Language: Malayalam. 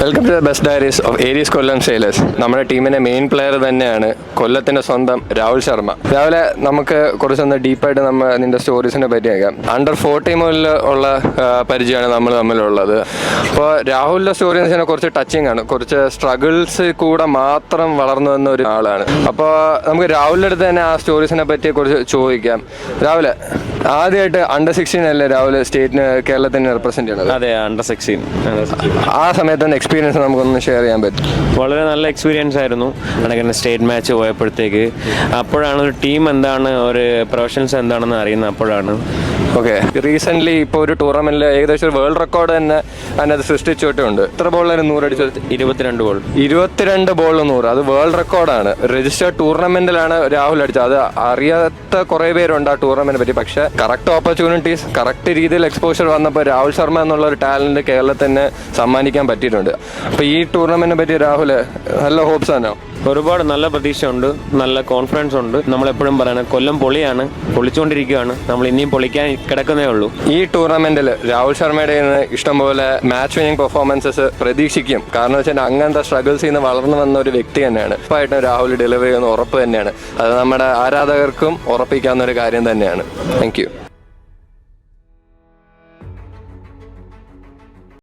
Welcome to the best diaries of Aries Kollam Sailors. നമ്മുടെ ടീമിന്റെ മെയിൻ പ്ലെയർ തന്നെയാണ് കൊല്ലത്തിന്റെ സ്വന്തം രാഹുൽ ശർമ്മ. രാവിലെ നമുക്ക് കുറച്ചൊന്ന് ഡീപ്പായിട്ട് നിന്റെ സ്റ്റോറീസിനെ പറ്റി കേൾക്കാം. അണ്ടർ 40 മുതൽ ഉള്ള പരിചയമാണ് നമ്മൾ തമ്മിലുള്ളത്. അപ്പോൾ രാഹുലിന്റെ സ്റ്റോറി എന്ന് വെച്ചാൽ കുറച്ച് ടച്ചിങ് ആണ്, കുറച്ച് സ്ട്രഗിൾസ് കൂടെ മാത്രം വളർന്നു വന്ന ഒരു ആളാണ്. അപ്പോൾ നമുക്ക് രാഹുലിന്റെ അടുത്ത് തന്നെ ആ സ്റ്റോറീസിനെ പറ്റി കുറച്ച് ചോദിക്കാം. രാവിലെ ആദ്യമായിട്ട് അണ്ടർ 16 അല്ലേ രാഹുൽ സ്റ്റേറ്റിന് കേരളത്തിന് റെപ്രസെന്റ് ചെയ്യണത്? അതെ, അണ്ടർ 16. ആ സമയത്ത് എക്സ്പീരിയൻസ് നമുക്കൊന്ന് ഷെയർ ചെയ്യാൻ പറ്റും? വളരെ നല്ല എക്സ്പീരിയൻസ് ആയിരുന്നു. അങ്ങനെ സ്റ്റേറ്റ് മാച്ച് പോയപ്പോഴത്തേക്ക് അപ്പോഴാണ് ഒരു ടീം എന്താണ്, ഒരു പ്രൊഫഷണൽസ് എന്താണെന്ന് അറിയുന്നത് അപ്പോഴാണ്. ഓക്കെ, റീസെന്റ് ഇപ്പോൾ ഒരു ടൂർണമെന്റിൽ ഏകദേശം ഒരു വേൾഡ് റെക്കോർഡ് തന്നെ അതിനകത്ത് സൃഷ്ടിച്ചിട്ടുണ്ട്. എത്ര ബോളിലാണ് 100 അടിച്ചത്? 22 ബോൾ. 22 ബോളിൽ 100, അത് വേൾഡ് റെക്കോർഡാണ്. രജിസ്റ്റേർഡ് ടൂർണമെന്റിലാണ് രാഹുൽ അടിച്ചത്. അത് അറിയാത്ത കുറെ പേരുണ്ട് ആ ടൂർണമെന്റിനെ പറ്റി. പക്ഷെ കറക്റ്റ് ഓപ്പർച്യൂണിറ്റീസ്, കറക്റ്റ് രീതിയിൽ എക്സ്പോഷർ വന്നപ്പോൾ രാഹുൽ ശർമ്മ എന്നുള്ള ഒരു ടാലന്റ് കേരളത്തിന് സമ്മാനിക്കാൻ പറ്റിയിട്ടുണ്ട്. അപ്പോൾ ഈ ടൂർണമെന്റിനെ പറ്റി രാഹുൽ നല്ല ഹോപ്സ് ആണോ? ഒരുപാട് നല്ല പ്രതീക്ഷയുണ്ട്, നല്ല കോൺഫിഡൻസ് ഉണ്ട്. നമ്മളെപ്പോഴും പറയുന്നത് കൊല്ലം പൊളിയാണ്, പൊളിച്ചുകൊണ്ടിരിക്കുകയാണ്. നമ്മൾ ഇനിയും പൊളിക്കാൻ കിടക്കുന്നേ ഉള്ളൂ. ഈ ടൂർണമെന്റിൽ രാഹുൽ ശർമ്മയുടെ ഇഷ്ടംപോലെ മാച്ച് വിന്നിംഗ് പെർഫോമൻസസ് പ്രതീക്ഷിക്കും. കാരണം വെച്ചാൽ അങ്ങനത്തെ സ്ട്രഗിൾസിൽ നിന്ന് വളർന്നു വന്ന ഒരു വ്യക്തി തന്നെയാണ്. ഉറപ്പായിട്ടും രാഹുൽ ഡെലിവറി ചെയ്യുന്ന ഉറപ്പ് തന്നെയാണ്. അത് നമ്മുടെ ആരാധകർക്കും ഉറപ്പിക്കാവുന്ന ഒരു കാര്യം തന്നെയാണ്. Thank you.